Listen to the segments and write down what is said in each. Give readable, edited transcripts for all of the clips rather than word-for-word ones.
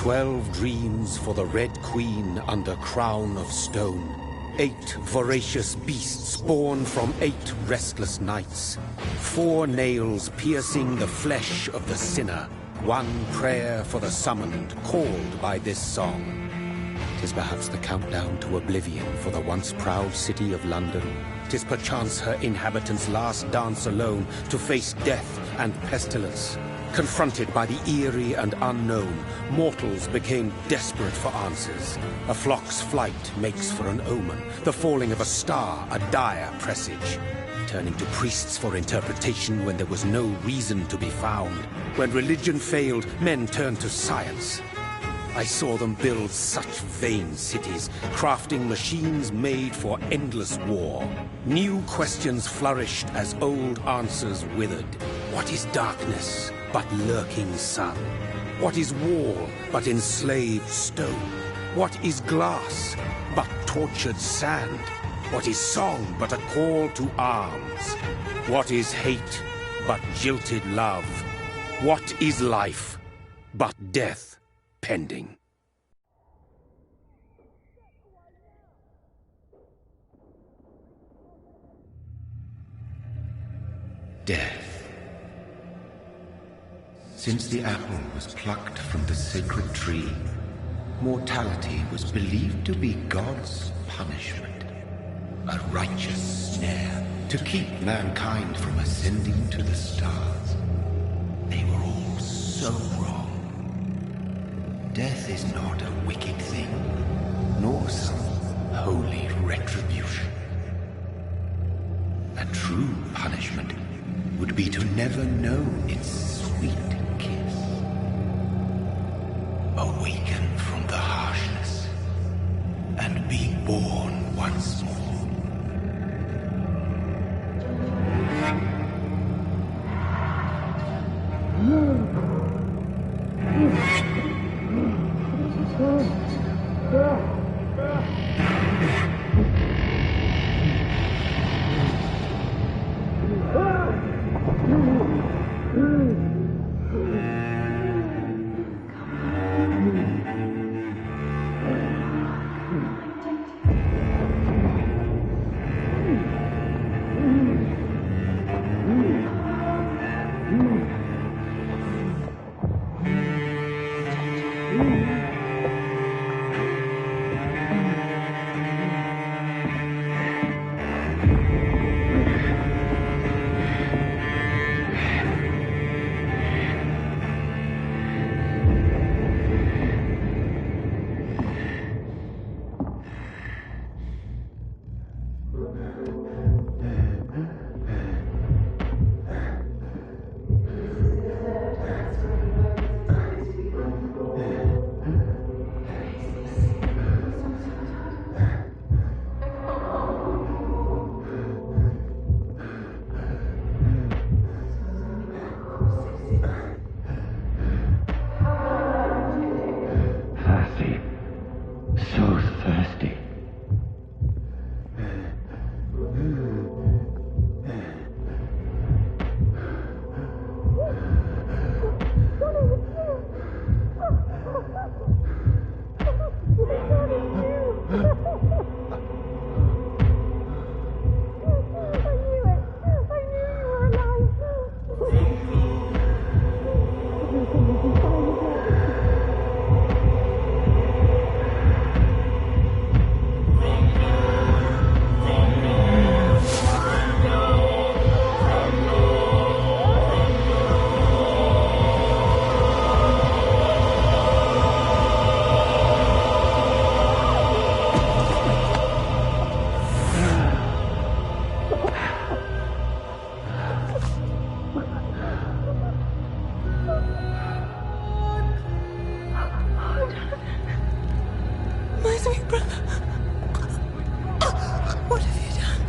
12 dreams for the Red Queen under crown of stone. 8 voracious beasts born from 8 restless nights. 4 nails piercing the flesh of the sinner. 1 prayer for the summoned, called by this song. 'Tis perhaps the countdown to oblivion for the once proud city of London. 'Tis perchance her inhabitants' last dance alone to face death and pestilence. Confronted by the eerie and unknown, mortals became desperate for answers. A flock's flight makes for an omen, the falling of a star a dire presage. Turning to priests for interpretation when there was no reason to be found. When religion failed, men turned to science. I saw them build such vain cities, crafting machines made for endless war. New questions flourished as old answers withered. What is darkness but lurking sun? What is wall but enslaved stone? What is glass but tortured sand? What is song but a call to arms? What is hate but jilted love? What is life but death pending? Death. Since the apple was plucked from the sacred tree, mortality was believed to be God's punishment. A righteous snare to keep mankind from ascending to the stars. They were all so wrong. Death is not a wicked thing, nor some holy retribution. A true punishment would be to never know its sweet kiss. Awaken from the harshness and be born once more.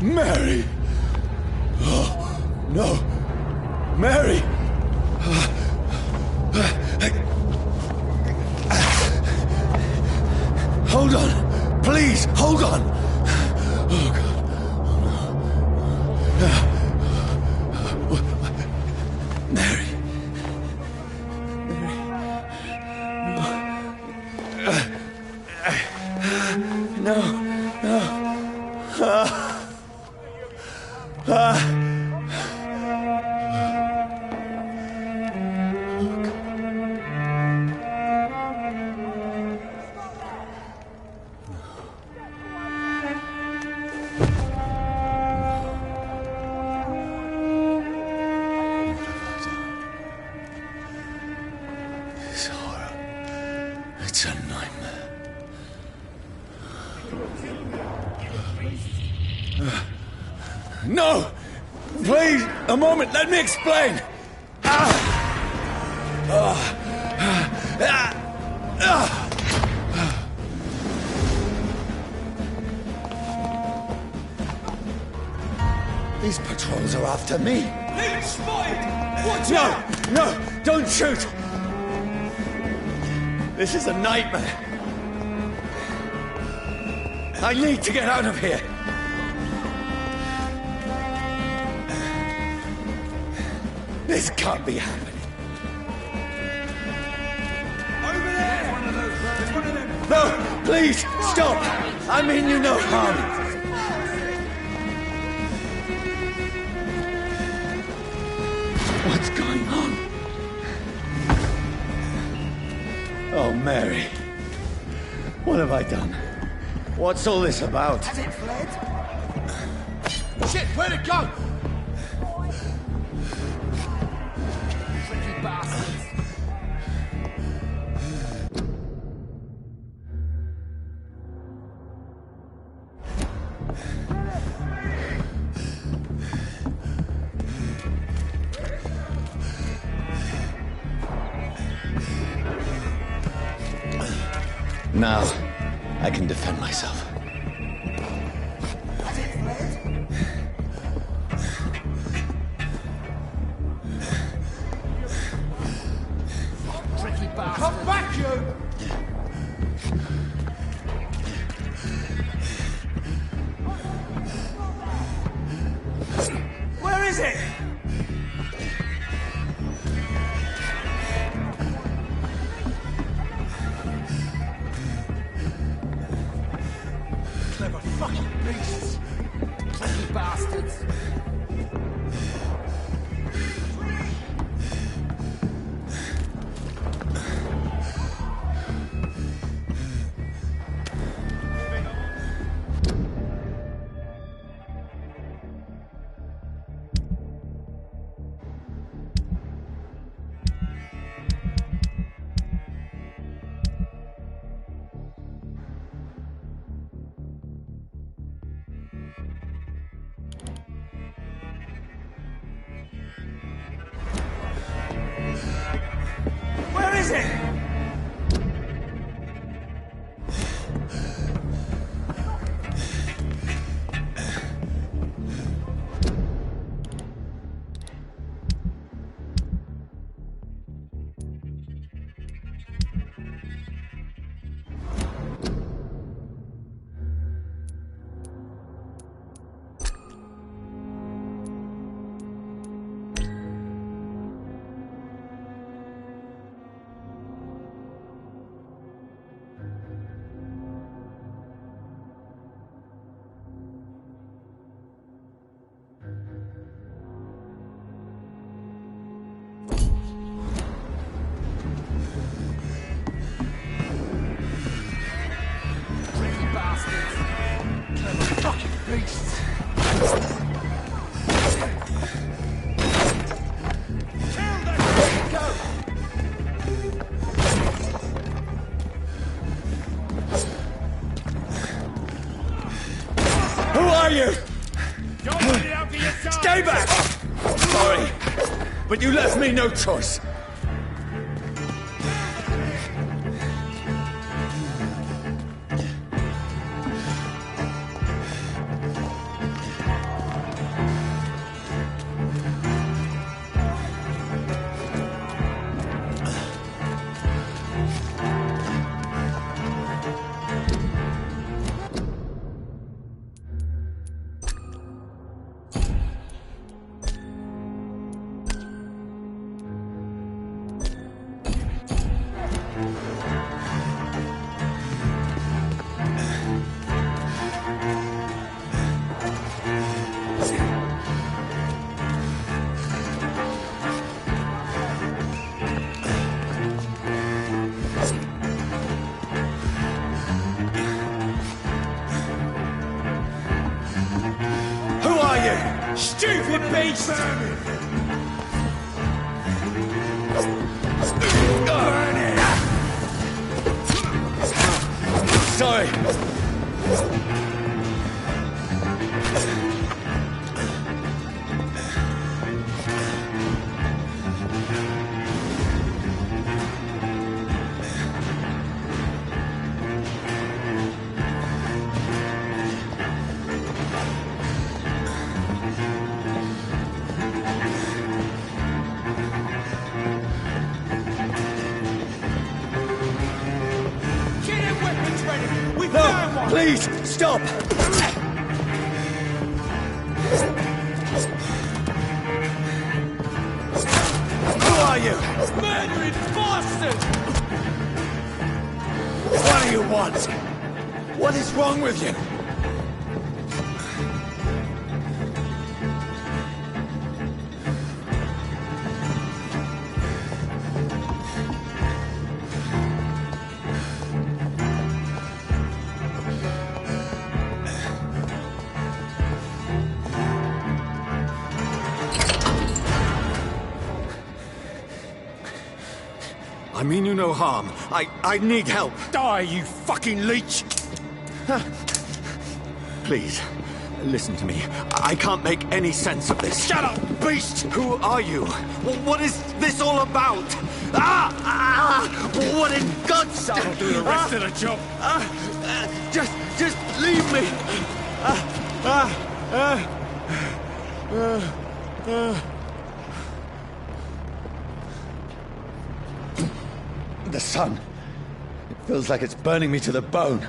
Mary! Oh, no! Mary! Hold on! Please, hold on! Oh, God. Mary. Mary. No! Please, a moment, let me explain! These patrols are after me. They've spotted! Watch No! No! Don't shoot! This is a nightmare. I need to get out of here. This can't be happening. Over there! One of those birds, one of them! No! Please! Stop! I mean you no harm. What's going on? Oh, Mary. What have I done? What's all this about? Has it fled? Shit, where'd it go? Tricky bastards. Now, I can defend myself. Has it fled? Tricky bastard. Come back, you! Where is it? Clever fucking beasts. Tricky bastards. Where is it? Tricky bastards. Clever fucking beasts. Kill them! Go! Who are you? Don't let it out to your side! Stay back! Sorry, but you left me no choice. Who are you? Stupid beast! Sorry. We found one! Please, stop! Who are you? Murdering bastard! What do you want? What is wrong with you? I mean you no harm. I need help. Die, you fucking leech! Please, listen to me. I can't make any sense of this. Shut up, beast! Who are you? What is this all about? What in God's... That'll do the rest of the job. Just leave me. The sun. It feels like it's burning me to the bone.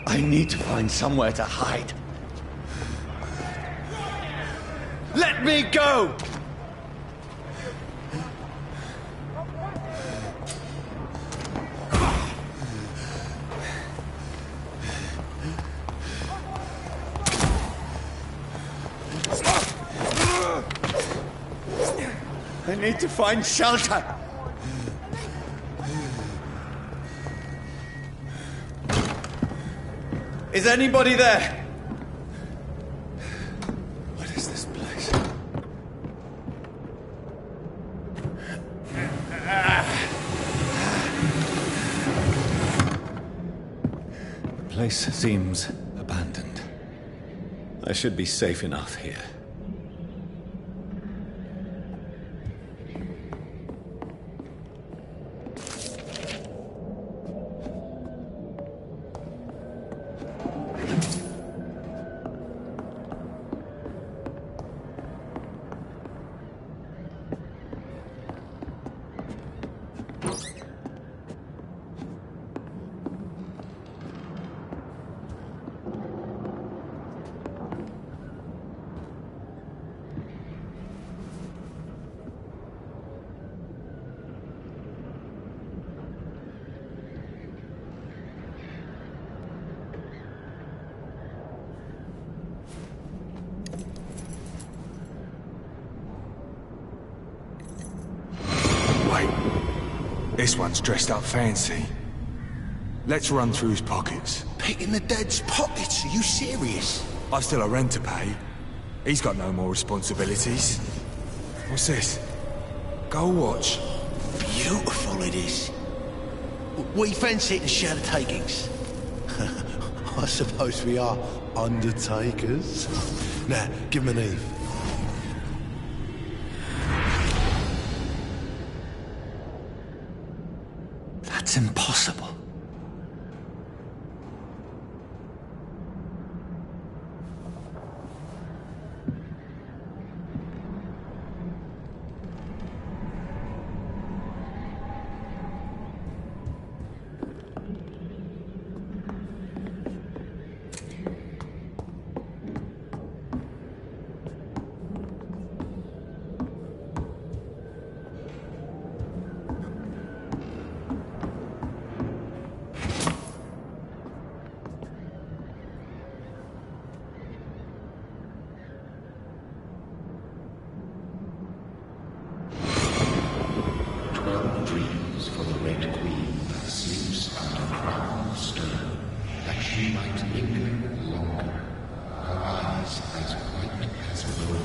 I need to find somewhere to hide. Let me go! I need to find shelter. Is anybody there? What is this place? The place seems abandoned. I should be safe enough here. This one's dressed up fancy. Let's run through his pockets. Picking the dead's pockets? Are you serious? I've still a rent to pay. He's got no more responsibilities. What's this? Gold watch. Beautiful it is. We fancy it to share the takings. I suppose we are undertakers. Now, give him an Eve. That's impossible.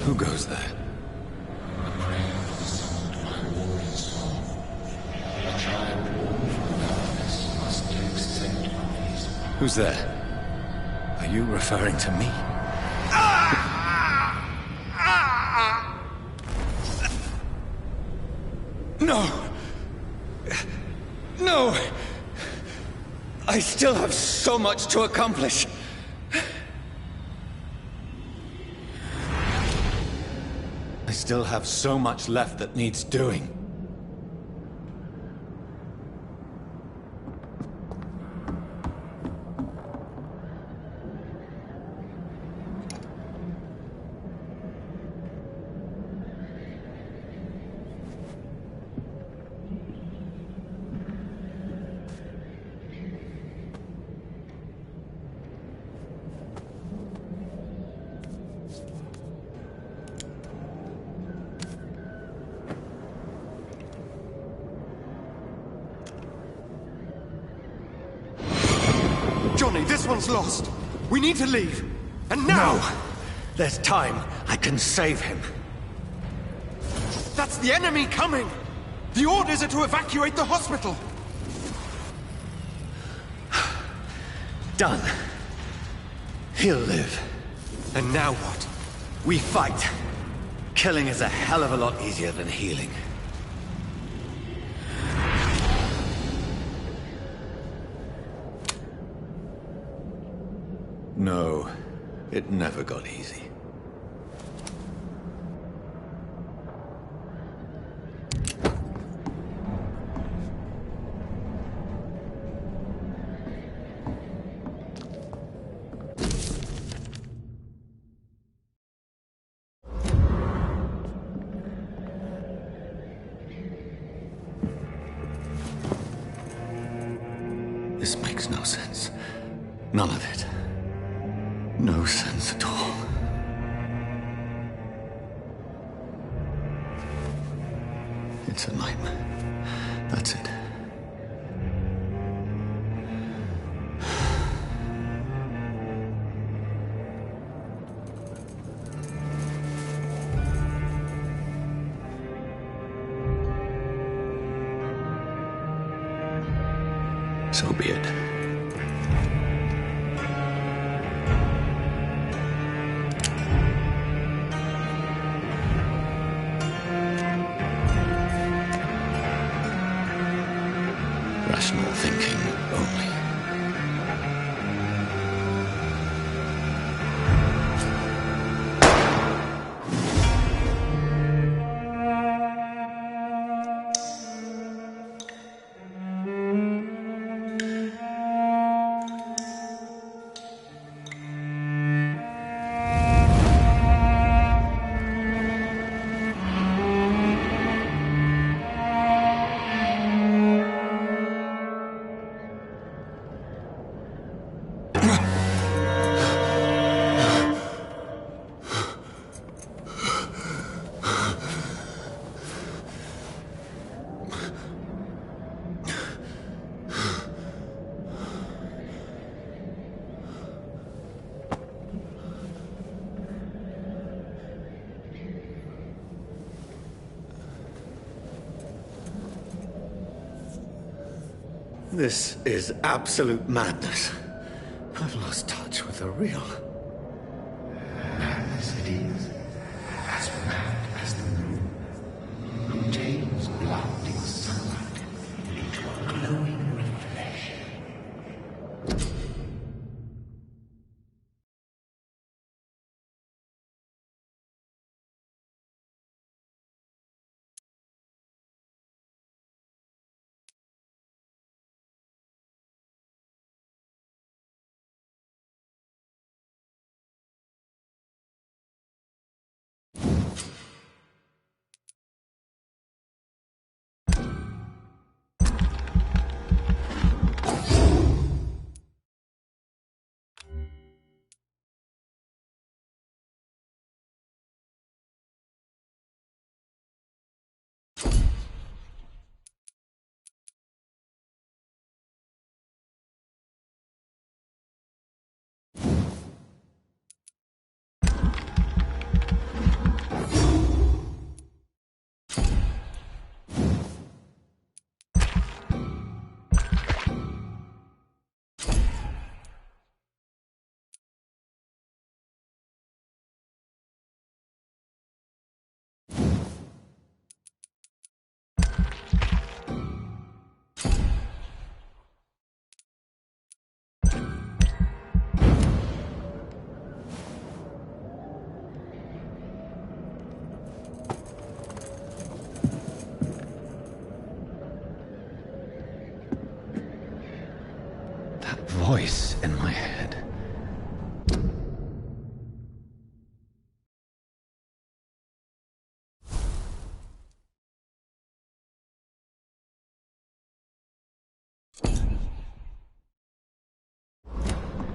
Who goes there? Who's there? Are you referring to me? No! No! I still have so much to accomplish. I still have so much left that needs doing. Johnny, this one's lost. We need to leave. And now! No! There's time. I can save him. That's the enemy coming! The orders are to evacuate the hospital! Done. He'll live. And now what? We fight. Killing is a hell of a lot easier than healing. No, it never got easy. This makes no sense. None of it. No sense at all. It's a nightmare. That's it. So be it. Rational thinking only. This is absolute madness. I've lost touch with the real. Madness it is. As mad as the moon. Contains blinding sunlight into a glowing reflection. voice in my head.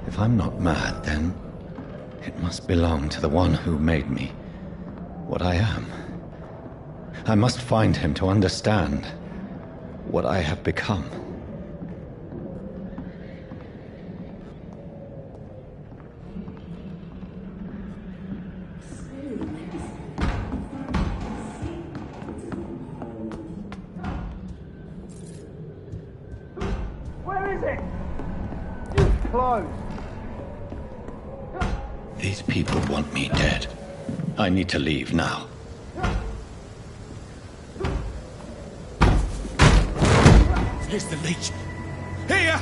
If I'm not mad, then it must belong to the one who made me what I am. I must find him to understand what I have become. Where is it? It's closed. These people want me dead. I need to leave now. Here's the leech. Here!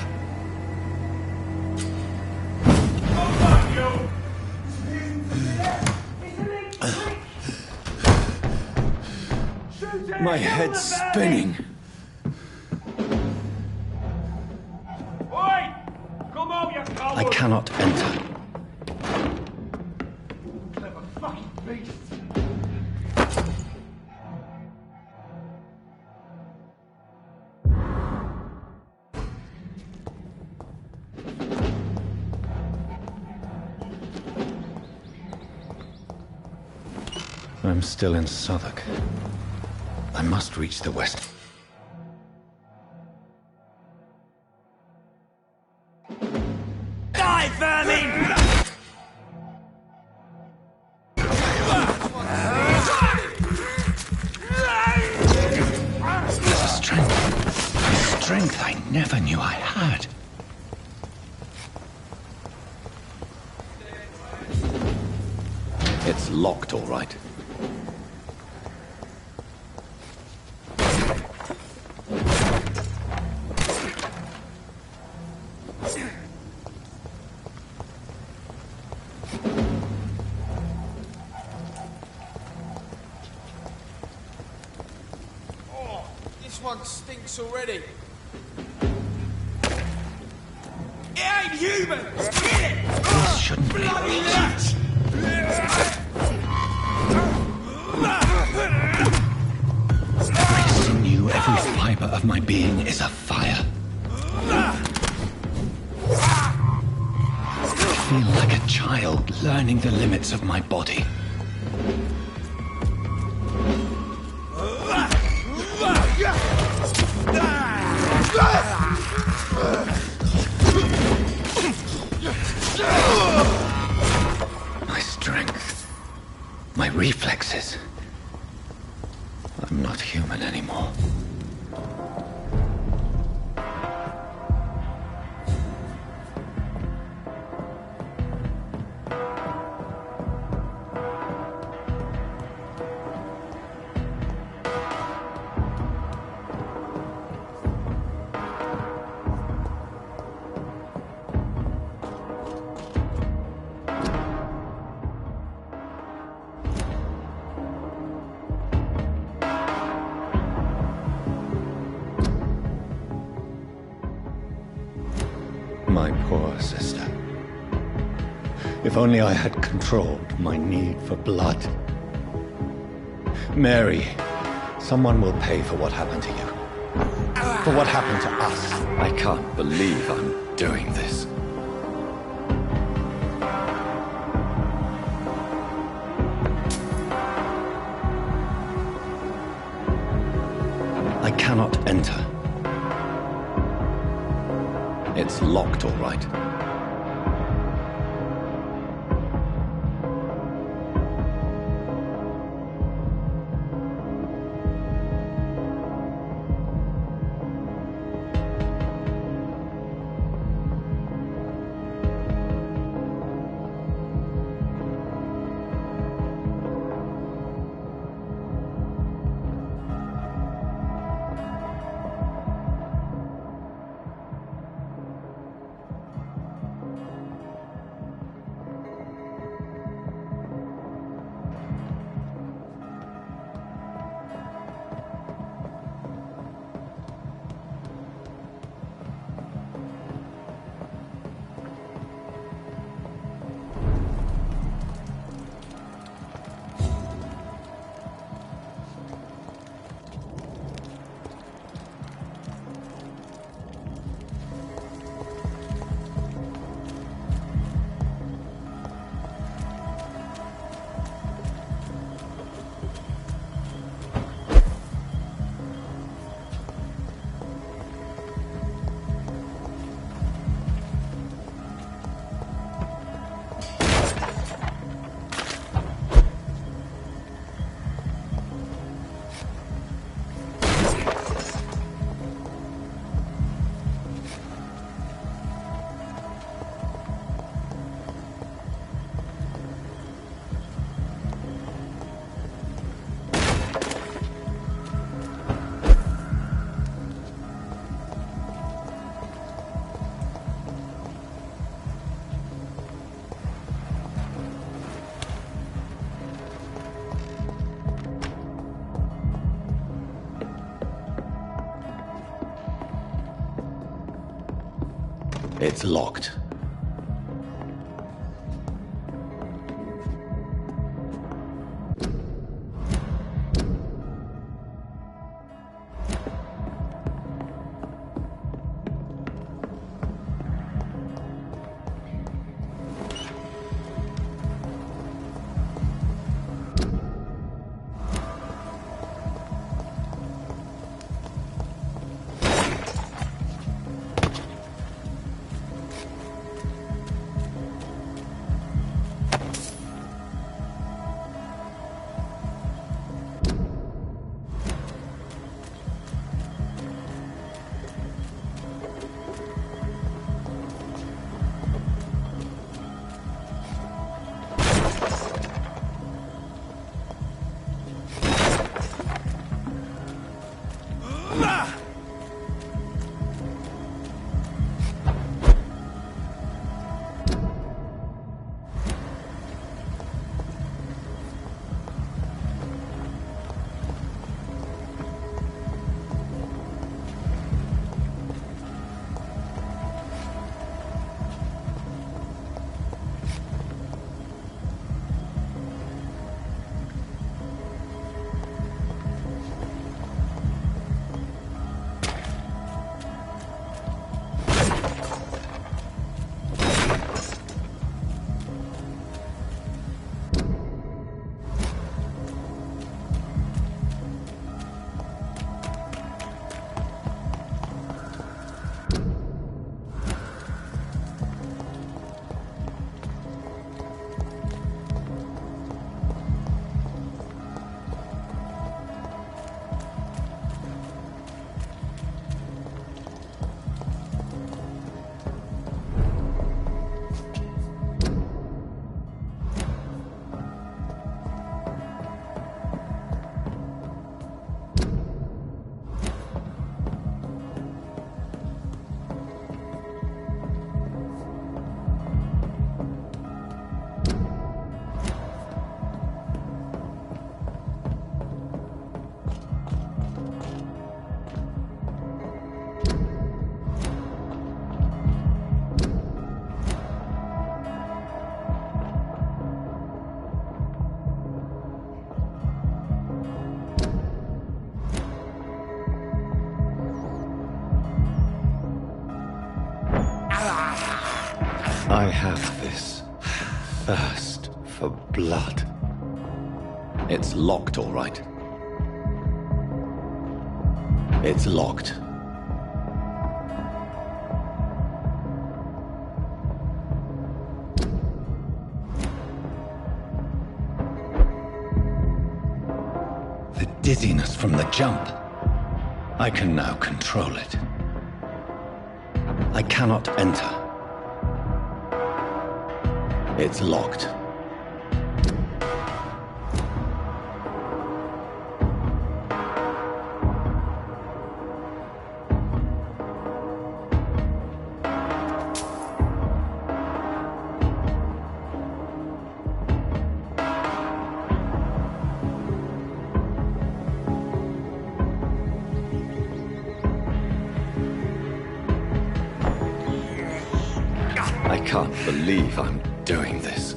My head's spinning. Oi! Come on, you coward! I cannot enter. Clever fucking beast! I'm still in Southwark. I must reach the west. Die, vermin! There's a strength I never knew I had. It's locked, all right. This one stinks already. It ain't human! Get it! This shouldn't be. Bloody nuts! Every sinew, every fiber of my being is afire. I feel like a child learning the limits of my body. My strength, my reflexes. I'm not human anymore. My poor sister. If only I had controlled my need for blood. Mary, someone will pay for what happened to you. For what happened to us. I can't believe I'm doing this. I cannot enter. It's locked, all right. It's locked. I have this thirst for blood. It's locked, all right. It's locked. The dizziness from the jump. I can now control it. I cannot enter. It's locked. I can't believe I'm doing this.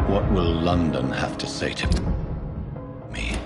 What will London have to say to me?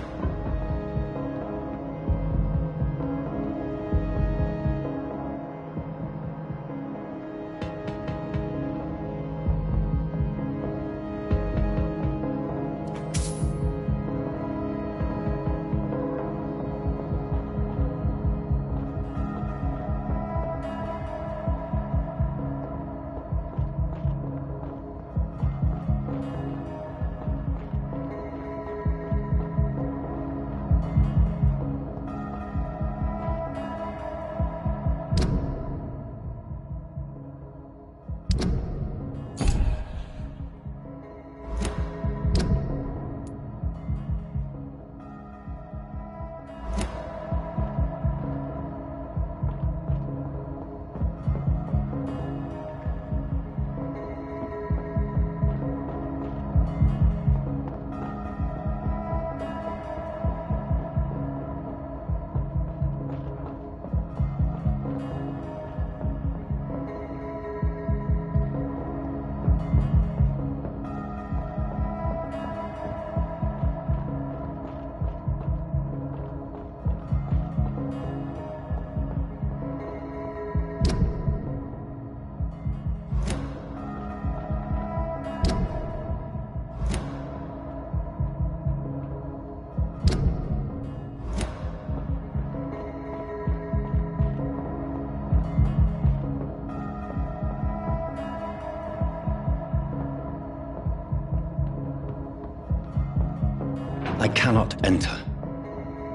I cannot enter.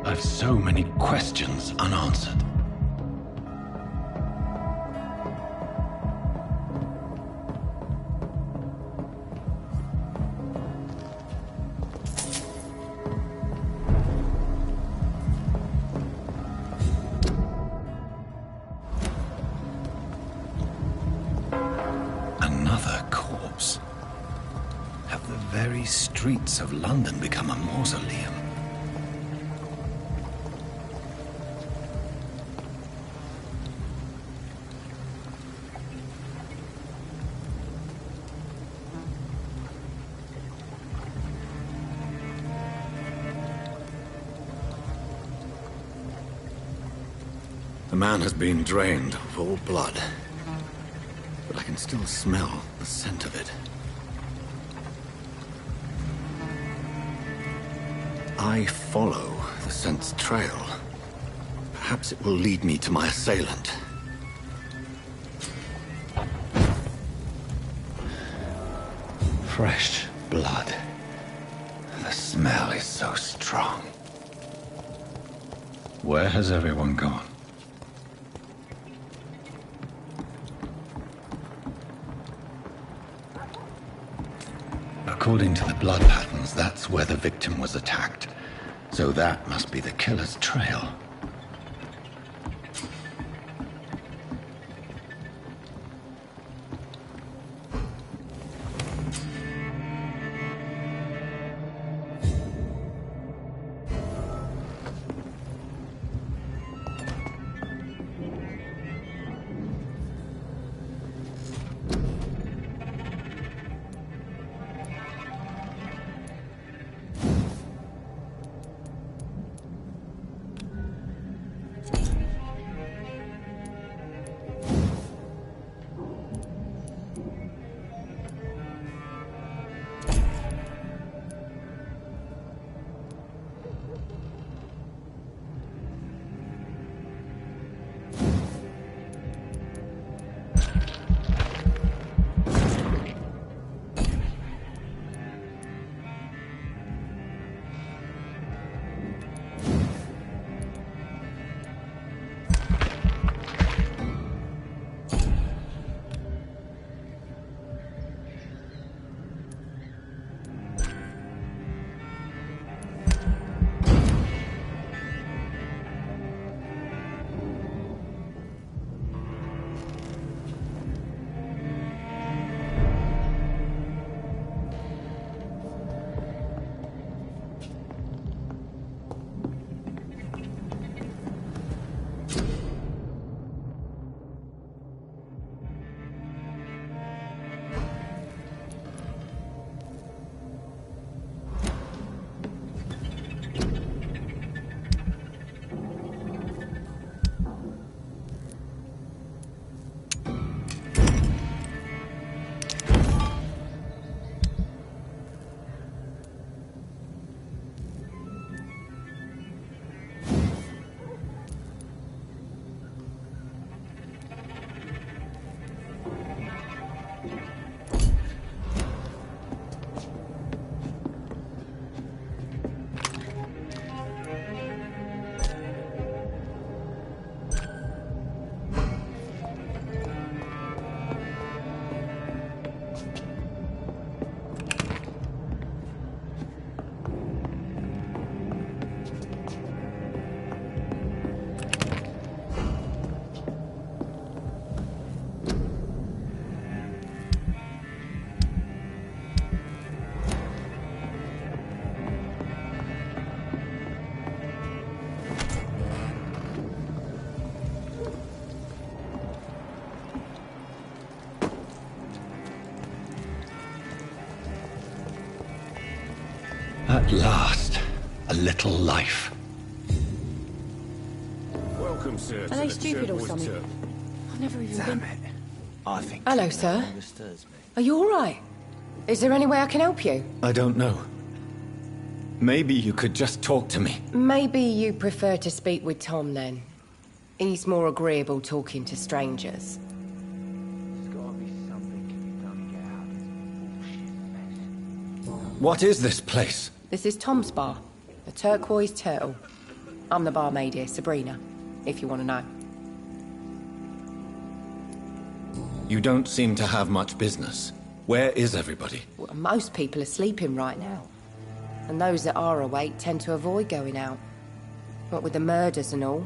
I've so many questions unanswered. Another corpse. Have the very streets of London become a mausoleum? The man has been drained of all blood, but I can still smell the scent of it. I follow the scent's trail. Perhaps it will lead me to my assailant. Fresh blood. The smell is so strong. Where has everyone gone? According to the blood patterns, that's where the victim was attacked. So that must be the killer's trail. At last, a little life. Welcome, sir. Are they stupid or something? I've never even been. Damn it. I think... Hello, sir. Are you all right? Is there any way I can help you? I don't know. Maybe you could just talk to me. Maybe you prefer to speak with Tom, then. He's more agreeable talking to strangers. What is this place? This is Tom's bar. The turquoise turtle. I'm the barmaid here, Sabrina, if you want to know. You don't seem to have much business. Where is everybody? Well, most people are sleeping right now. And those that are awake tend to avoid going out. What with the murders and all.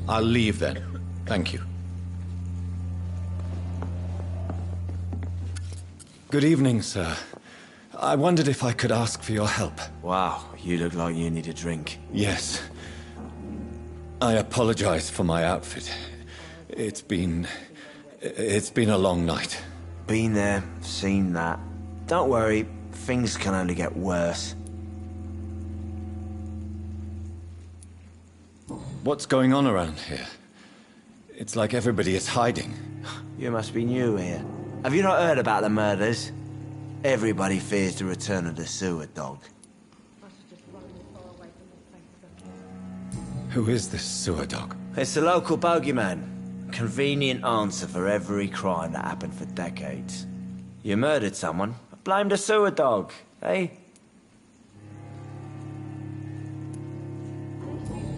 I'll leave then. Thank you. Good evening, sir. I wondered if I could ask for your help. Wow, you look like you need a drink. Yes. I apologize for my outfit. It's been a long night. Been there, seen that. Don't worry, things can only get worse. What's going on around here? It's like everybody is hiding. You must be new here. Have you not heard about the murders? Everybody fears the return of the sewer dog. Who is this sewer dog? It's the local bogeyman. Convenient answer for every crime that happened for decades. You murdered someone, blame the sewer dog, eh?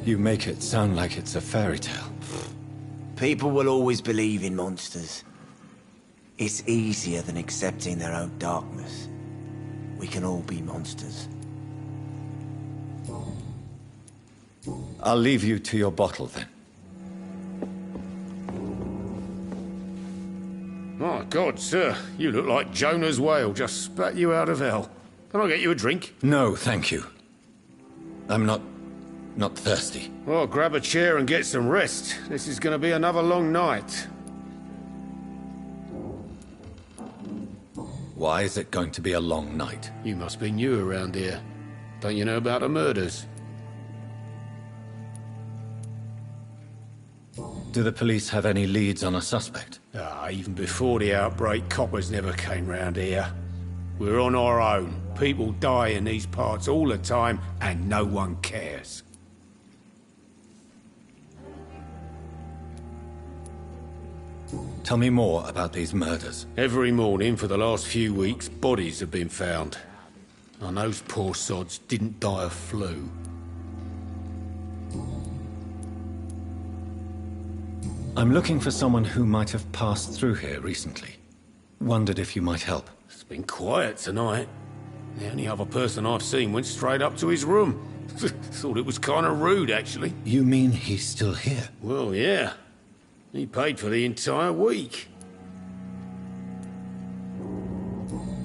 You make it sound like it's a fairy tale. People will always believe in monsters. It's easier than accepting their own darkness. We can all be monsters. I'll leave you to your bottle then. My God, sir, you look like Jonah's whale just spat you out of hell. Can I get you a drink? No, thank you. I'm not thirsty. Well, grab a chair and get some rest. This is going to be another long night. Why is it going to be a long night? You must be new around here. Don't you know about the murders? Do the police have any leads on a suspect? Even before the outbreak, coppers never came round here. We're on our own. People die in these parts all the time, and no one cares. Tell me more about these murders. Every morning for the last few weeks, bodies have been found. And those poor sods didn't die of flu. I'm looking for someone who might have passed through here recently. Wondered if you might help. It's been quiet tonight. The only other person I've seen went straight up to his room. Thought it was kind of rude, actually. You mean he's still here? Well, yeah. He paid for the entire week.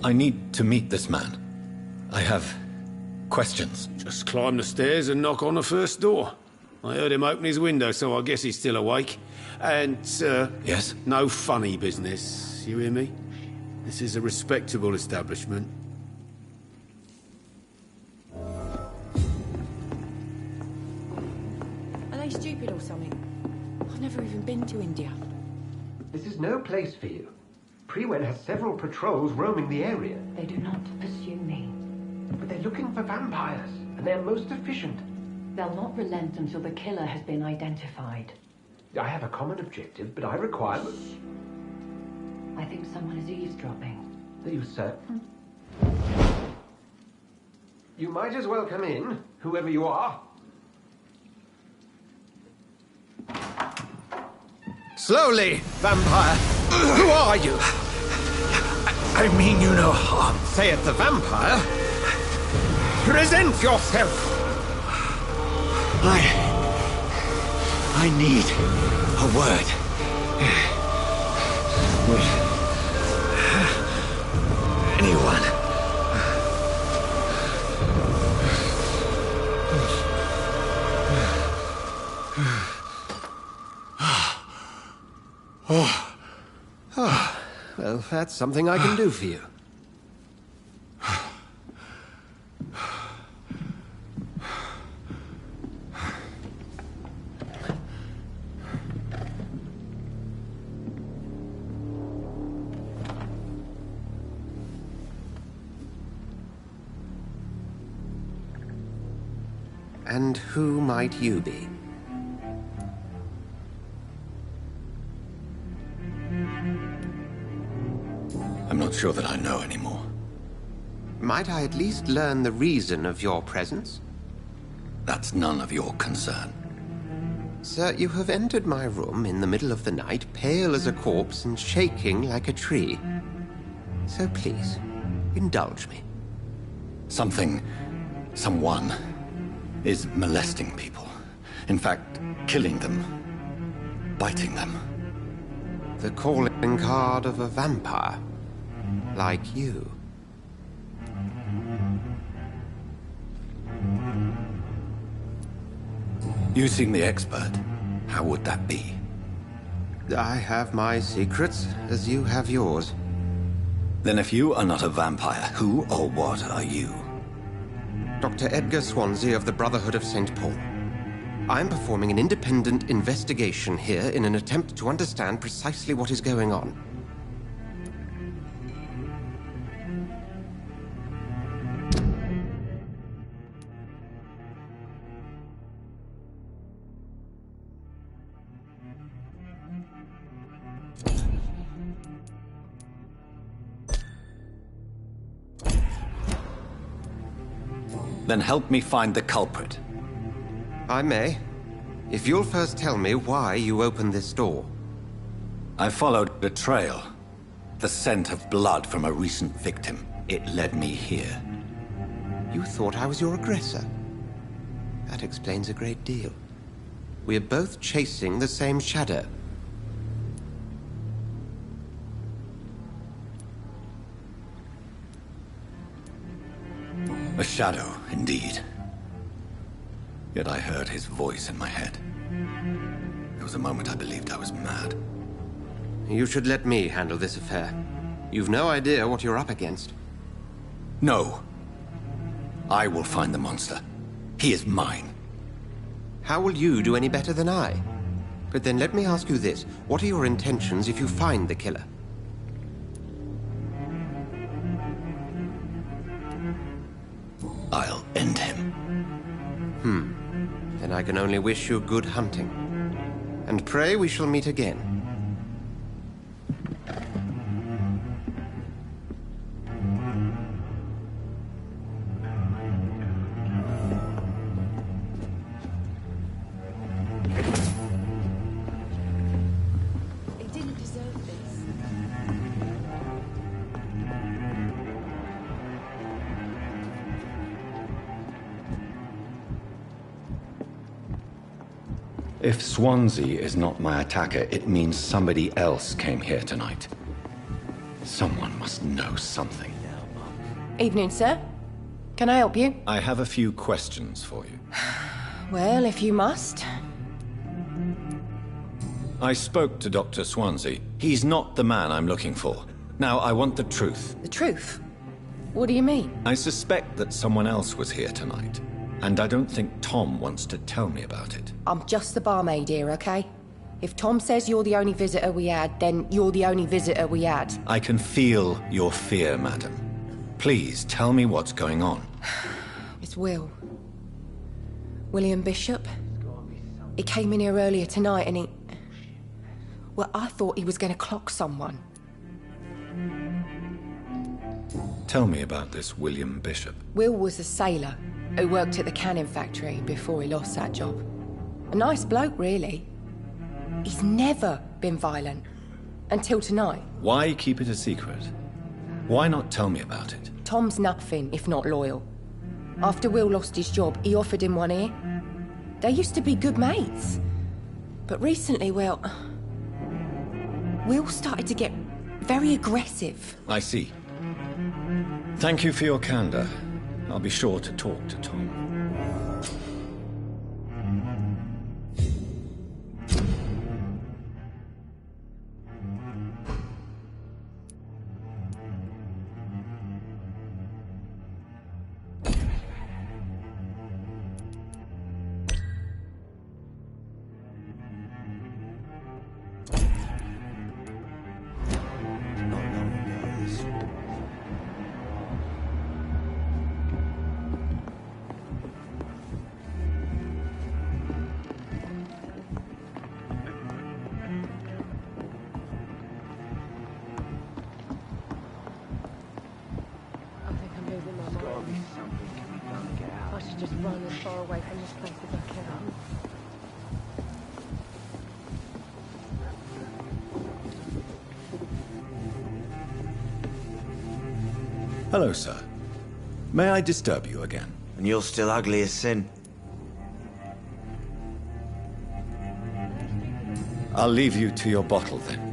I need to meet this man. I have questions. Just climb the stairs and knock on the first door. I heard him open his window, so I guess he's still awake. And, Yes? no funny business. You hear me? This is a respectable establishment. Are they stupid or something? I've never even been to India. This is no place for you. Prewen has several patrols roaming the area. They do not pursue me. But they're looking for vampires, and they're most efficient. They'll not relent until the killer has been identified. I have a common objective, but I require... I think someone is eavesdropping. Are you certain? You might as well come in, whoever you are. Slowly, vampire. Who are you? I mean you no harm, saith the vampire. Present yourself. I need a word. With anyone. Well, that's something I can do for you. And who might you be? not sure that I know anymore. Might I at least learn the reason of your presence? That's none of your concern. Sir, you have entered my room in the middle of the night, pale as a corpse and shaking like a tree. So please, indulge me. Someone is molesting people. In fact, killing them. Biting them. The calling card of a vampire. Like you. You seem the expert. How would that be? I have my secrets, as you have yours. Then if you are not a vampire, who or what are you? Dr. Edgar Swansea of the Brotherhood of St. Paul. I'm performing an independent investigation here in an attempt to understand precisely what is going on. Then help me find the culprit. I may. If you'll first tell me why you opened this door. I followed a trail. The scent of blood from a recent victim. It led me here. You thought I was your aggressor. That explains a great deal. We're both chasing the same shadow. A shadow, indeed. Yet I heard his voice in my head. There was a moment I believed I was mad. You should let me handle this affair. You've no idea what you're up against. No. I will find the monster. He is mine. How will you do any better than I? But then let me ask you this. What are your intentions if you find the killer? I'll end him. Then I can only wish you good hunting. And pray we shall meet again. He didn't deserve this. If Swansea is not my attacker, it means somebody else came here tonight. Someone must know something. Evening, sir. Can I help you? I have a few questions for you. Well, if you must. I spoke to Dr. Swansea. He's not the man I'm looking for. Now, I want the truth. The truth? What do you mean? I suspect that someone else was here tonight. And I don't think Tom wants to tell me about it. I'm just the barmaid here, okay? If Tom says you're the only visitor we had, then you're the only visitor we had. I can feel your fear, madam. Please, tell me what's going on. It's Will. William Bishop. He came in here earlier tonight and he... Well, I thought he was going to clock someone. Tell me about this William Bishop. Will was a sailor who worked at the canning factory before he lost that job. A nice bloke, really. He's never been violent. Until tonight. Why keep it a secret? Why not tell me about it? Tom's nothing if not loyal. After Will lost his job, he offered him one here. They used to be good mates. But recently, well... Will started to get very aggressive. I see. Thank you for your candor. I'll be sure to talk to Tom. run as far away from this place as I can. Hello, sir. May I disturb you again? And you're still ugly as sin. I'll leave you to your bottle, then.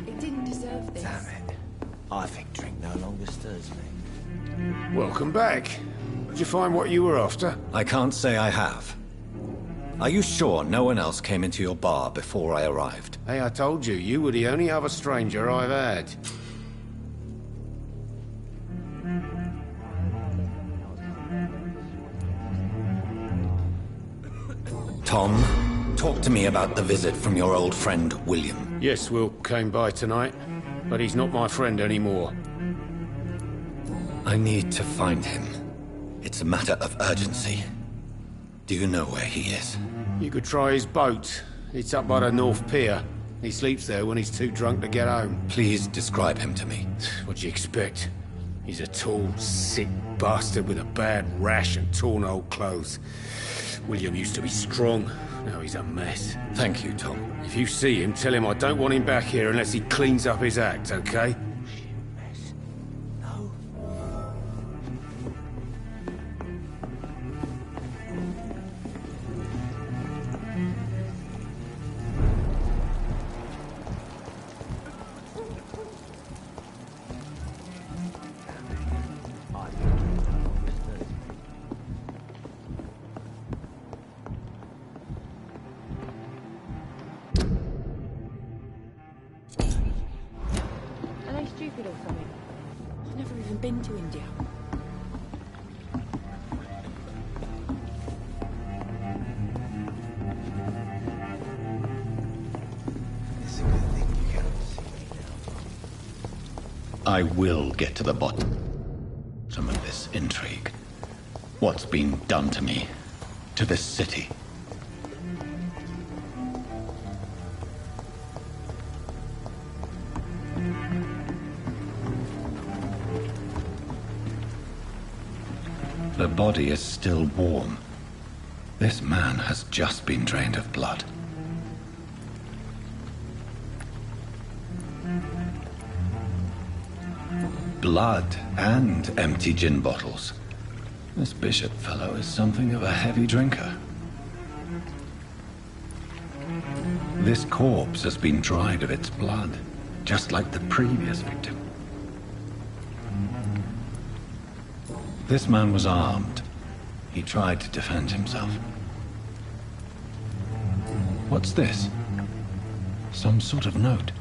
It didn't deserve this. Damn it. I think drink no longer stirs me. Welcome back. Did you find what you were after? I can't say I have. Are you sure no one else came into your bar before I arrived? Hey, I told you, you were the only other stranger I've had. Tom, talk to me about the visit from your old friend, William. Yes, Will came by tonight, but he's not my friend anymore. I need to find him. It's a matter of urgency. Do you know where he is? You could try his boat. It's up by the North Pier. He sleeps there when he's too drunk to get home. Please describe him to me. What do you expect? He's a tall, sick bastard with a bad rash and torn old clothes. William used to be strong. Now he's a mess. Thank you, Tom. If you see him, tell him I don't want him back here unless he cleans up his act, okay? Are they stupid or something? I've never even been to India. It's a good thing you cannot see me now. I will get to the bottom of this intrigue. What's been done to me, to this city. The body is still warm. This man has just been drained of blood. Blood and empty gin bottles. This Bishop fellow is something of a heavy drinker. This corpse has been dried of its blood, just like the previous victim. This man was armed. He tried to defend himself. What's this? Some sort of note.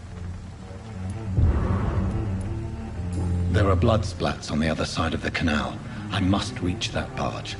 There are blood splats on the other side of the canal. I must reach that barge.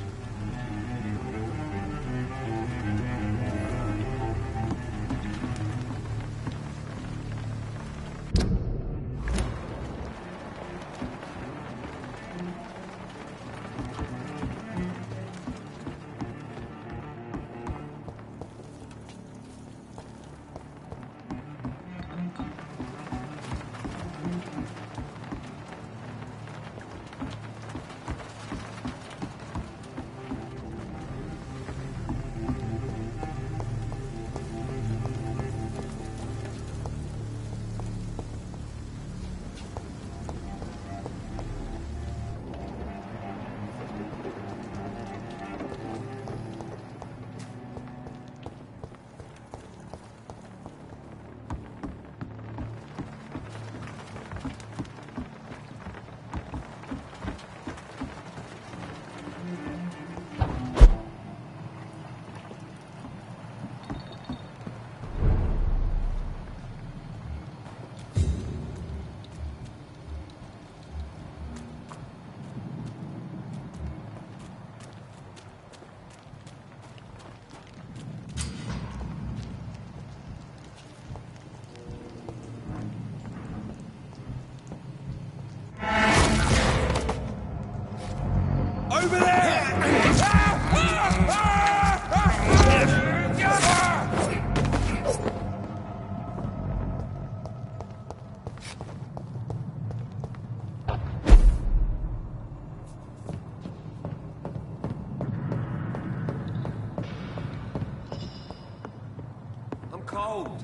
I'm cold.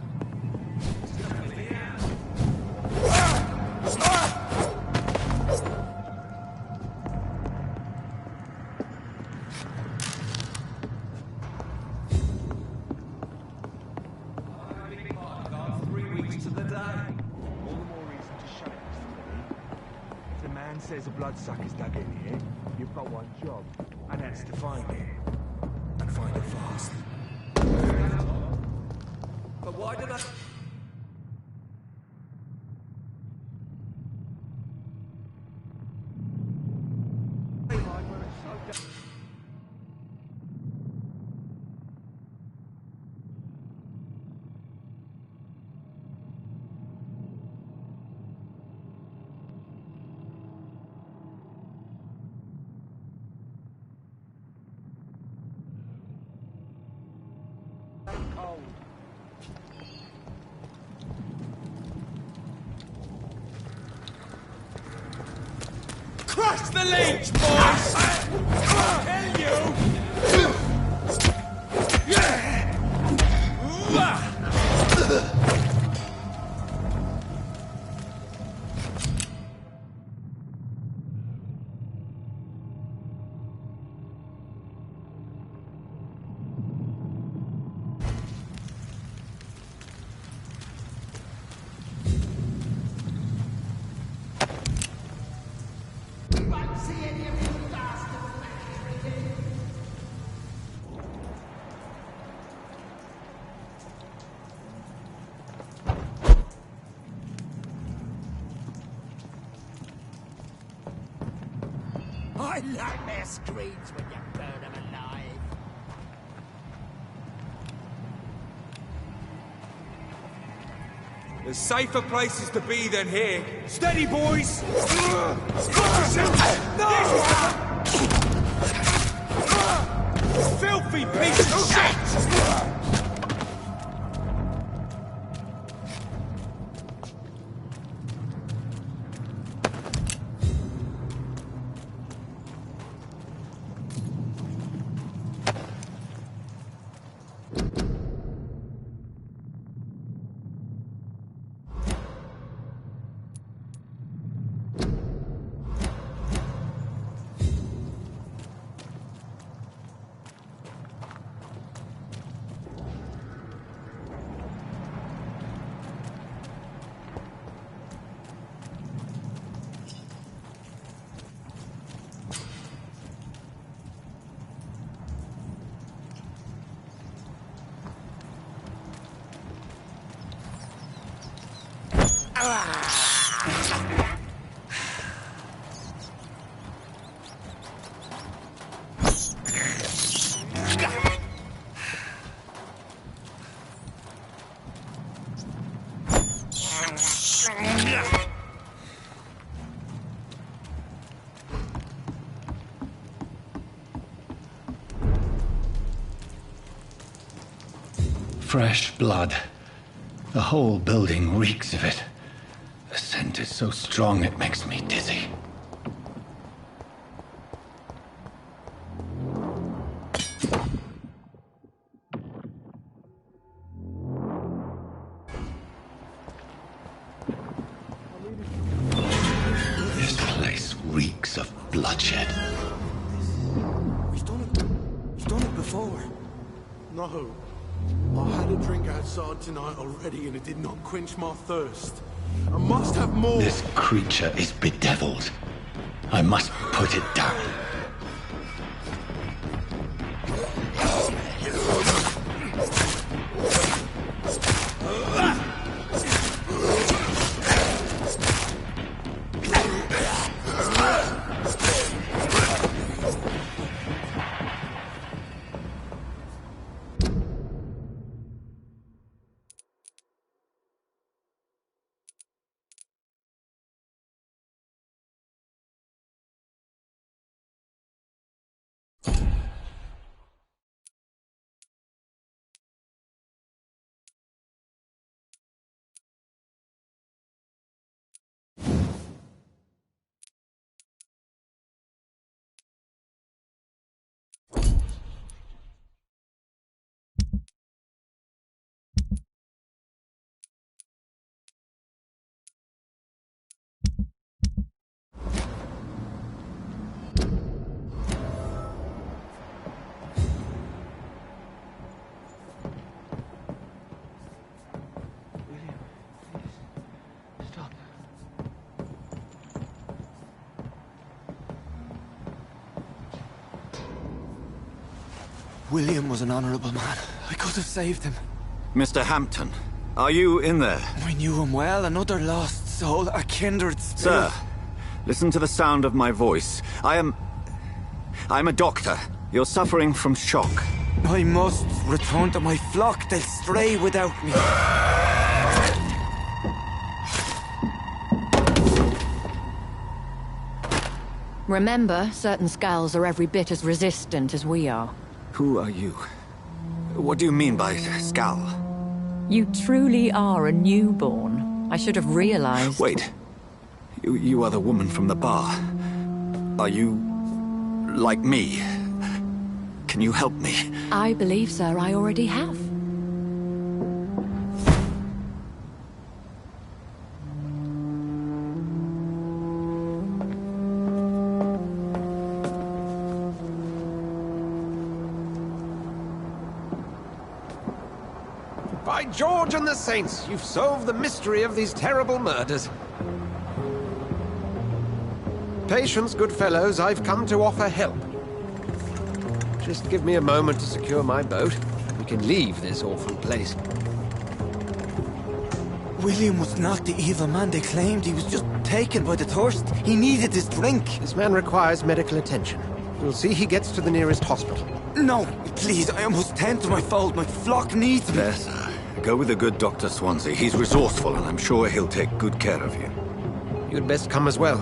Says a bloodsucker's dug in here, you've got one job, and that's to find it. And find it fast. But why did I... Crush the leech, boys! I'll kill you! I nightmare screams when you burn them alive. There's safer places to be than here. Steady, boys! Filthy piece of shit! Fresh blood. The whole building reeks of it. The scent is so strong it makes me dizzy. This place reeks of bloodshed. He's done it before. No. I had a drink outside tonight already and it did not quench my thirst. I must have more. This creature is bedeviled. I must put it down. William was an honorable man. I could have saved him. Mr. Hampton, are you in there? I knew him well, another lost soul, a kindred spirit. Sir, listen to the sound of my voice. I'm a doctor. You're suffering from shock. I must return to my flock. They'll stray without me. Remember, certain skulls are every bit as resistant as we are. Who are you? What do you mean by skull? You truly are a newborn. I should have realized. Wait. You are the woman from the bar. Are you like me? Can you help me? I believe, sir, I already have. By George and the Saints, you've solved the mystery of these terrible murders. Patience, good fellows, I've come to offer help. Just give me a moment to secure my boat. We can leave this awful place. William was not the evil man they claimed. He was just taken by the thirst. He needed his drink. This man requires medical attention. We'll see he gets to the nearest hospital. No, please, I must tend to my fold. My flock needs me. There, sir. Go with the good Dr. Swansea. He's resourceful, and I'm sure he'll take good care of you. You'd best come as well.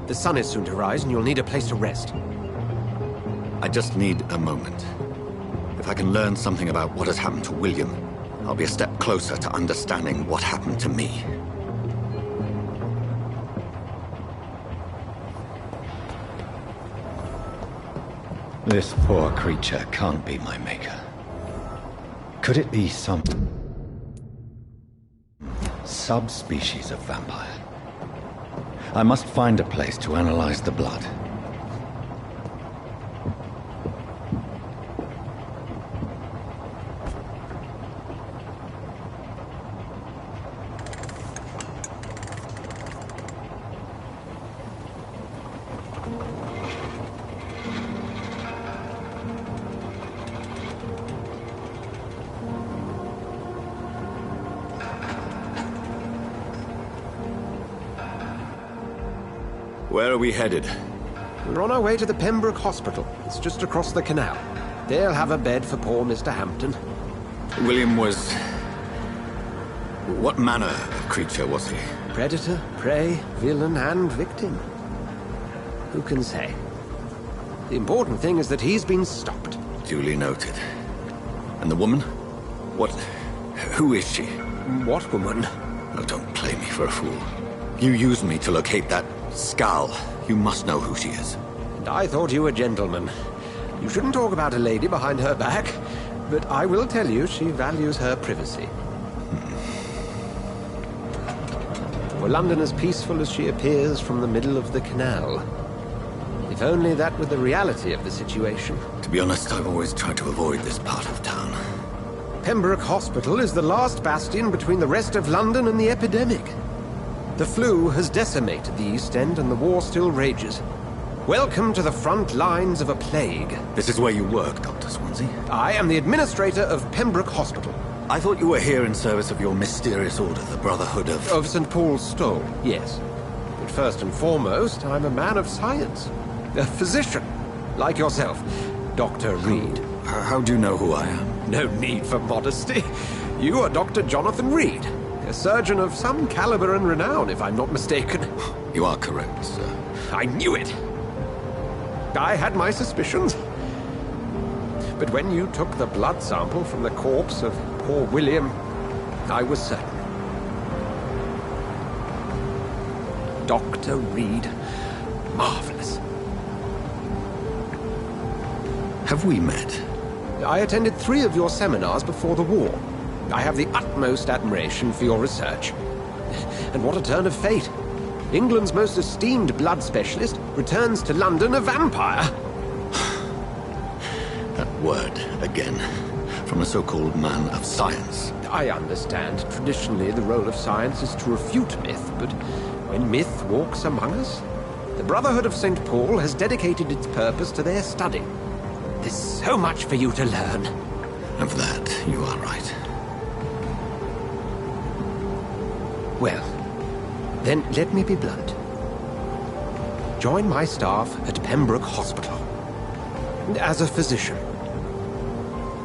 The sun is soon to rise, and you'll need a place to rest. I just need a moment. If I can learn something about what has happened to William, I'll be a step closer to understanding what happened to me. This poor creature can't be my maker. Could it be some subspecies of vampire? I must find a place to analyze the blood. Where are we headed? We're on our way to the Pembroke Hospital. It's just across the canal. They'll have a bed for poor Mr. Hampton. William was... what manner of creature was he? Predator, prey, villain, and victim. Who can say? The important thing is that he's been stopped. Duly noted. And the woman? What... who is she? What woman? Oh, don't play me for a fool. You used me to locate that skull. You must know who she is. And I thought you a gentleman. You shouldn't talk about a lady behind her back, but I will tell you she values her privacy. For London as peaceful as she appears from the middle of the canal. If only that were the reality of the situation. To be honest, I've always tried to avoid this part of town. Pembroke Hospital is the last bastion between the rest of London and the epidemic. The flu has decimated the East End and the war still rages. Welcome to the front lines of a plague. This is where you work, Dr. Swansea? I am the administrator of Pembroke Hospital. I thought you were here in service of your mysterious order, the Brotherhood of... Of St. Paul's Stole, yes. But first and foremost, I'm a man of science. A physician, like yourself, Dr. Reed. How do you know who I am? No need for modesty. You are Dr. Jonathan Reed. A surgeon of some caliber and renown, if I'm not mistaken. You are correct, sir. I knew it! I had my suspicions. But when you took the blood sample from the corpse of poor William, I was certain. Dr. Reed. Marvelous. Have we met? I attended 3 of your seminars before the war. I have the utmost admiration for your research. And what a turn of fate. England's most esteemed blood specialist returns to London a vampire. That word, again, from a so-called man of science. I understand. Traditionally, the role of science is to refute myth, but when myth walks among us, the Brotherhood of St. Paul has dedicated its purpose to their study. There's so much for you to learn. Of that, you are right. Well, then let me be blunt. Join my staff at Pembroke Hospital. As a physician.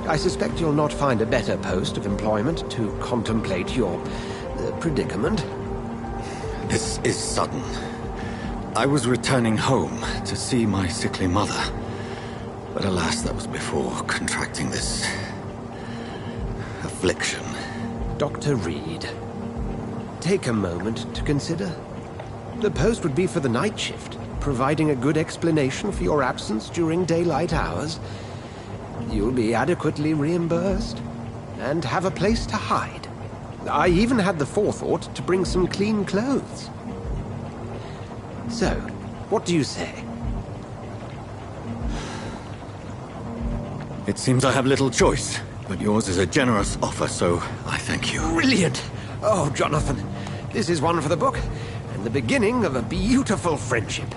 I suspect you'll not find a better post of employment to contemplate your predicament. This is sudden. I was returning home to see my sickly mother. But alas, that was before contracting this affliction. Dr. Reed, take a moment to consider. The post would be for the night shift, providing a good explanation for your absence during daylight hours. You'll be adequately reimbursed, and have a place to hide. I even had the forethought to bring some clean clothes. So, what do you say? It seems I have little choice, but yours is a generous offer, so I thank you. Brilliant! Oh, Jonathan, this is one for the book, and the beginning of a beautiful friendship.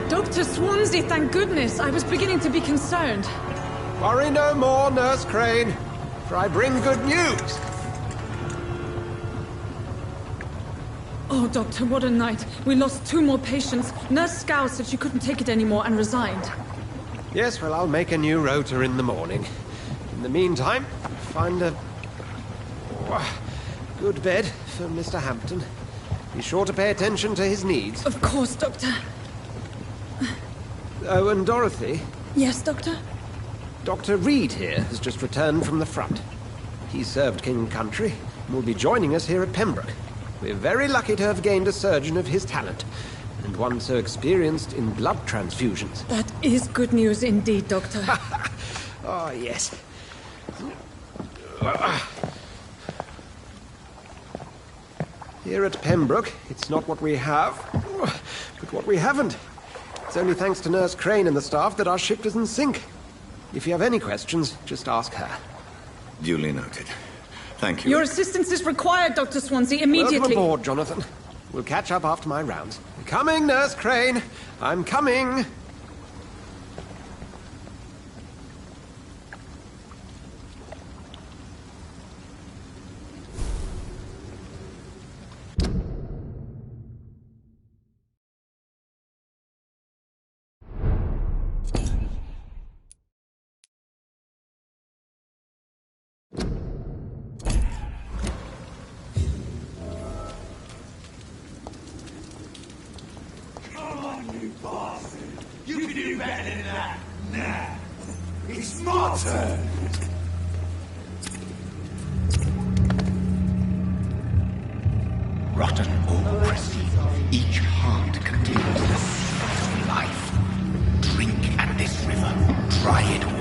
Dr. Swansea, thank goodness. I was beginning to be concerned. Worry no more, Nurse Crane, for I bring good news. Oh, Doctor, what a night. We lost 2 more patients. Nurse Scow said she couldn't take it anymore and resigned. Yes, well, I'll make a new rota in the morning. In the meantime, find a good bed for Mr. Hampton. Be sure to pay attention to his needs. Of course, Doctor. Oh, and Dorothy? Yes, Doctor? Dr. Reed here has just returned from the front. He served King and Country and will be joining us here at Pembroke. We're very lucky to have gained a surgeon of his talent, and one so experienced in blood transfusions. That is good news indeed, Doctor. Oh, yes. Here at Pembroke, it's not what we have, but what we haven't. It's only thanks to Nurse Crane and the staff that our ship doesn't sink. If you have any questions, just ask her. Duly noted. Thank you. Your assistance is required, Dr. Swansea, immediately. Welcome aboard, Jonathan. We'll catch up after my rounds. Coming, Nurse Crane. I'm coming. You can do better than that. Nah. It's my turn. Rotten or crusty, each heart contains the sweat of life. Drink at this river, try it all.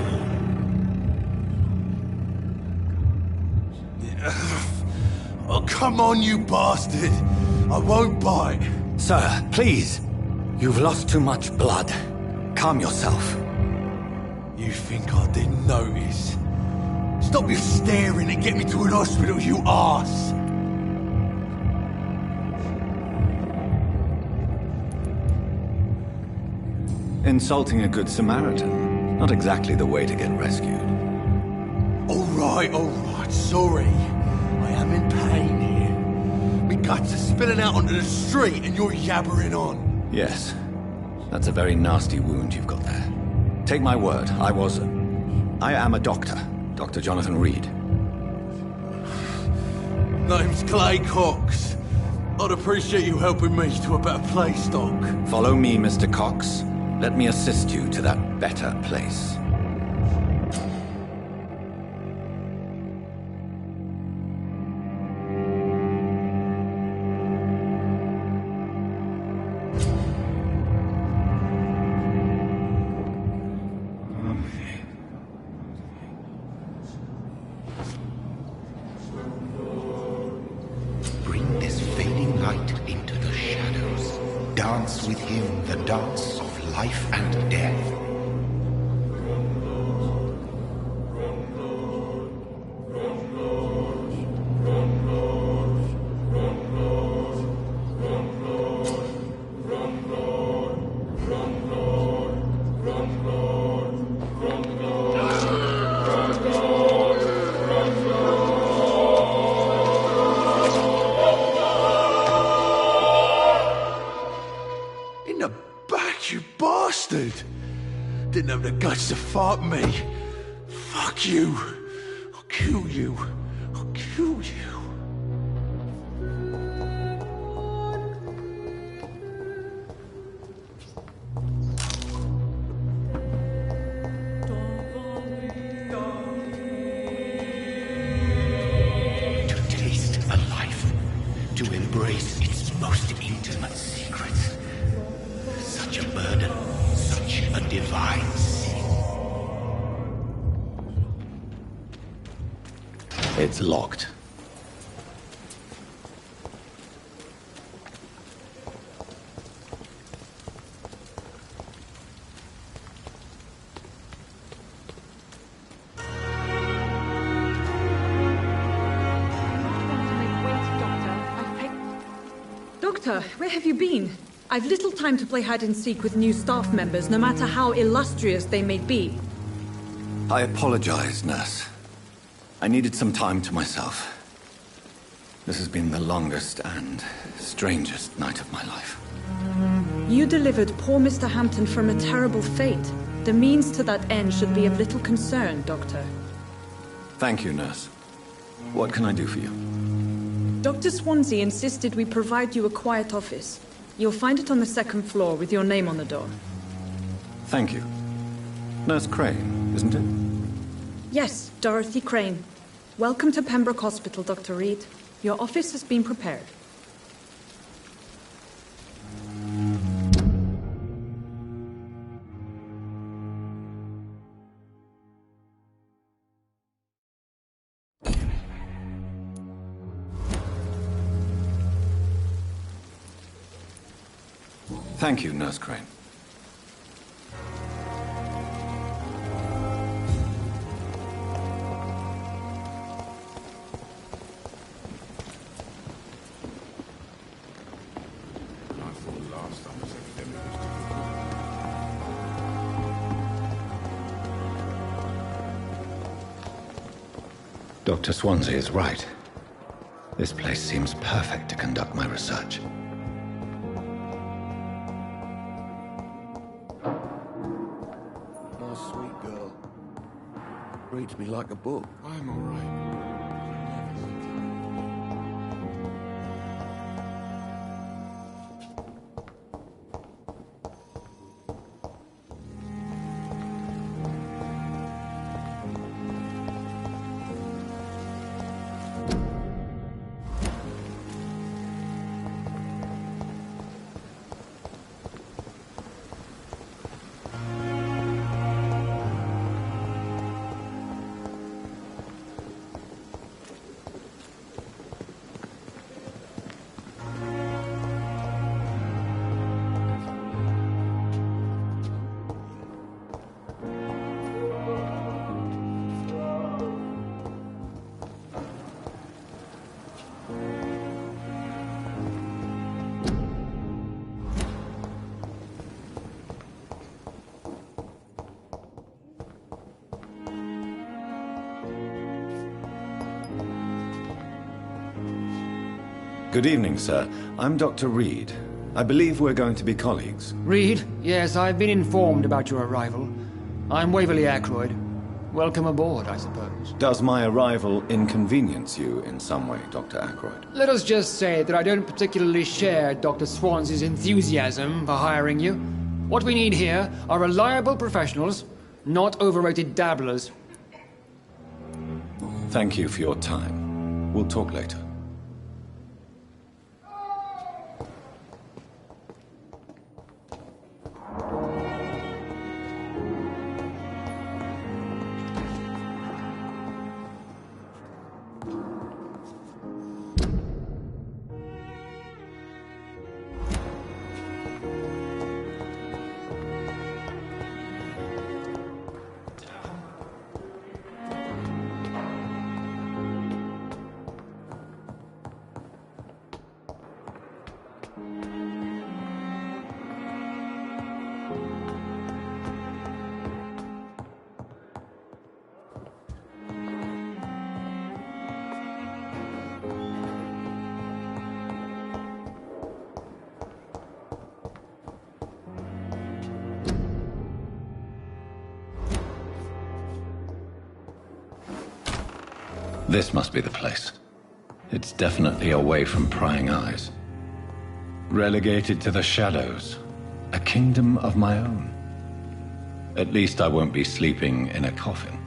Oh, come on, you bastard! I won't bite. Sir, please. You've lost too much blood. Calm yourself. You think I didn't notice? Stop your staring and get me to an hospital, you arse! Insulting a good Samaritan. Not exactly the way to get rescued. All right, sorry. I am in pain here. Me guts are spilling out onto the street and you're yabbering on. Yes. That's a very nasty wound you've got there. Take my word, I am a doctor. Dr. Jonathan Reed. Name's Clay Cox. I'd appreciate you helping me to a better place, Doc. Follow me, Mr. Cox. Let me assist you to that better place. dance with him the dance of life and death. In the back, you bastard! Didn't have the guts to fight me. Fuck you. I'll kill you. I'll kill you. To taste a life, to embrace its most intimate secrets. Such a burden, such a divine sin. It's locked. Doctor, where have you been? I've little time to play hide and seek with new staff members, no matter how illustrious they may be. I apologize, nurse. I needed some time to myself. This has been the longest and strangest night of my life. You delivered poor Mr. Hampton from a terrible fate. The means to that end should be of little concern, Doctor. Thank you, nurse. What can I do for you? Dr. Swansea insisted we provide you a quiet office. You'll find it on the second floor with your name on the door. Thank you. Nurse Crane, isn't it? Yes, Dorothy Crane. Welcome to Pembroke Hospital, Dr. Reed. Your office has been prepared. Thank you, Nurse Crane. Dr. Swansea is right. This place seems perfect to conduct my research. My sweet girl. Reads me like a book. I'm all right. Good evening, sir. I'm Dr. Reed. I believe we're going to be colleagues. Reed? Yes, I've been informed about your arrival. I'm Waverly Ackroyd. Welcome aboard, I suppose. Does my arrival inconvenience you in some way, Dr. Ackroyd? Let us just say that I don't particularly share Dr. Swansea's enthusiasm for hiring you. What we need here are reliable professionals, not overrated dabblers. Thank you for your time. We'll talk later. This must be the place. It's definitely away from prying eyes. Relegated to the shadows. A kingdom of my own. At least I won't be sleeping in a coffin.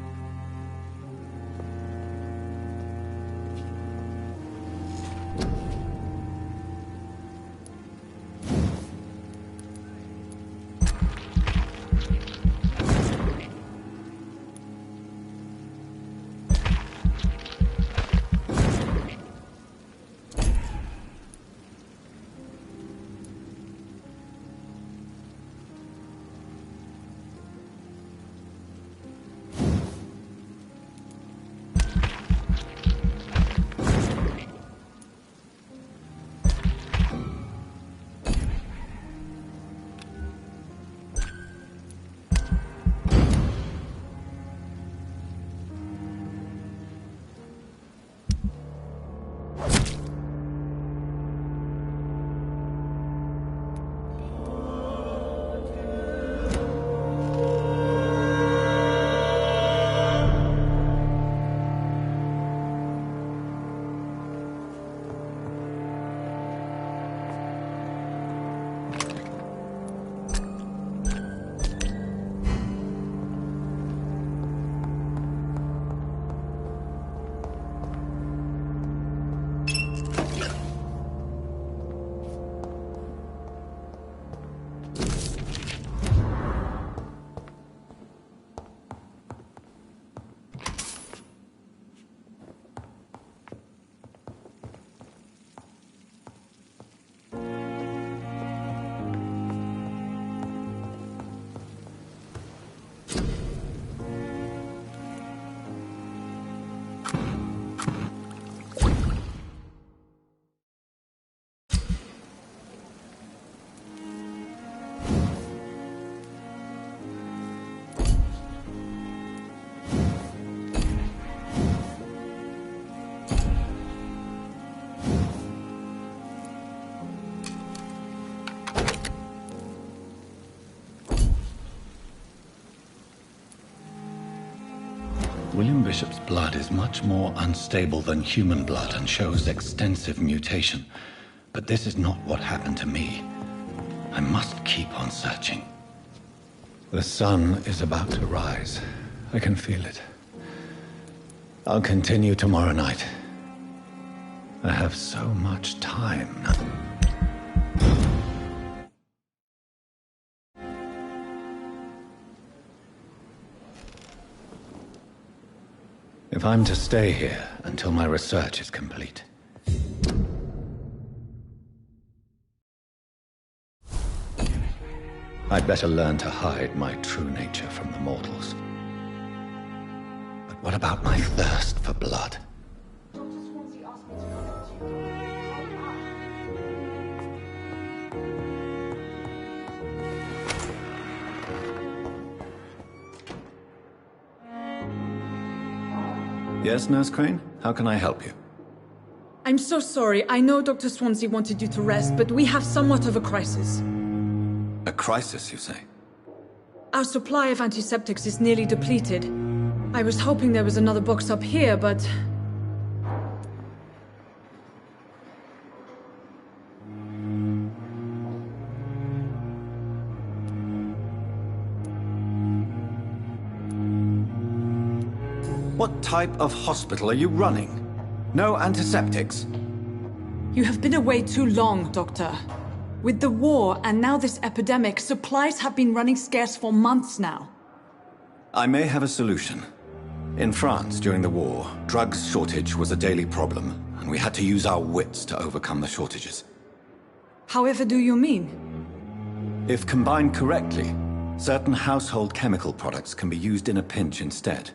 William Bishop's blood is much more unstable than human blood and shows extensive mutation. But this is not what happened to me. I must keep on searching. The sun is about to rise. I can feel it. I'll continue tomorrow night. I have so much time now. If I'm to stay here until my research is complete. I'd better learn to hide my true nature from the mortals. But what about my thirst for blood? Yes, Nurse Crane? How can I help you? I'm so sorry. I know Dr. Swansea wanted you to rest, but we have somewhat of a crisis. A crisis, you say? Our supply of antiseptics is nearly depleted. I was hoping there was another box up here, but... What type of hospital are you running? No antiseptics? You have been away too long, Doctor. With the war and now this epidemic, supplies have been running scarce for months now. I may have a solution. In France, during the war, drugs shortage was a daily problem, and we had to use our wits to overcome the shortages. However do you mean? If combined correctly, certain household chemical products can be used in a pinch instead.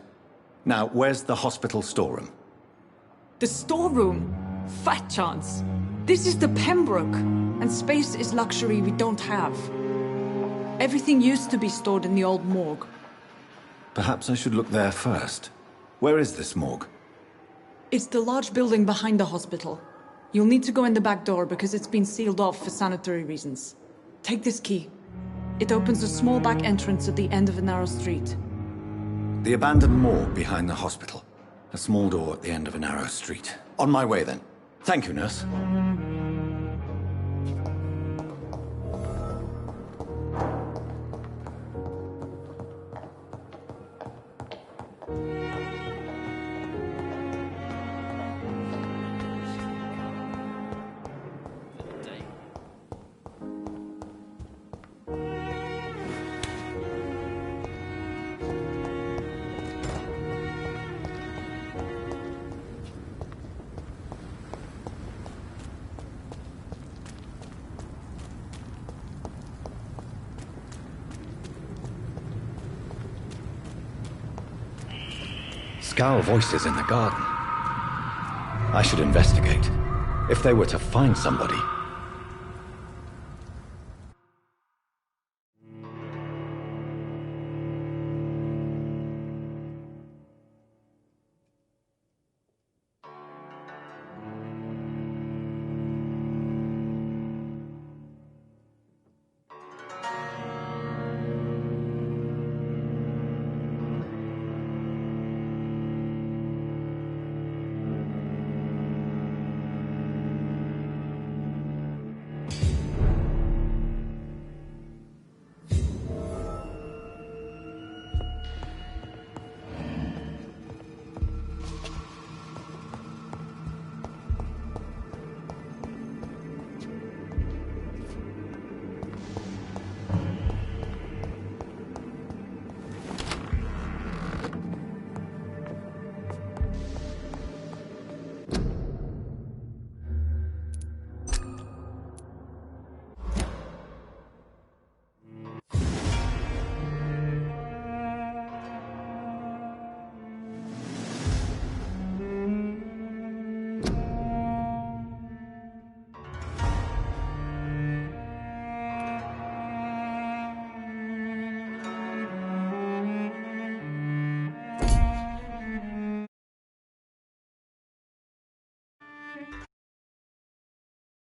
Now, where's the hospital storeroom? The storeroom? Fat chance. This is the Pembroke, and space is luxury we don't have. Everything used to be stored in the old morgue. Perhaps I should look there first. Where is this morgue? It's the large building behind the hospital. You'll need to go in the back door because it's been sealed off for sanitary reasons. Take this key. It opens a small back entrance at the end of a narrow street. The abandoned morgue behind the hospital. A small door at the end of a narrow street. On my way, then. Thank you, nurse. Scowl voices in the garden. I should investigate. If they were to find somebody,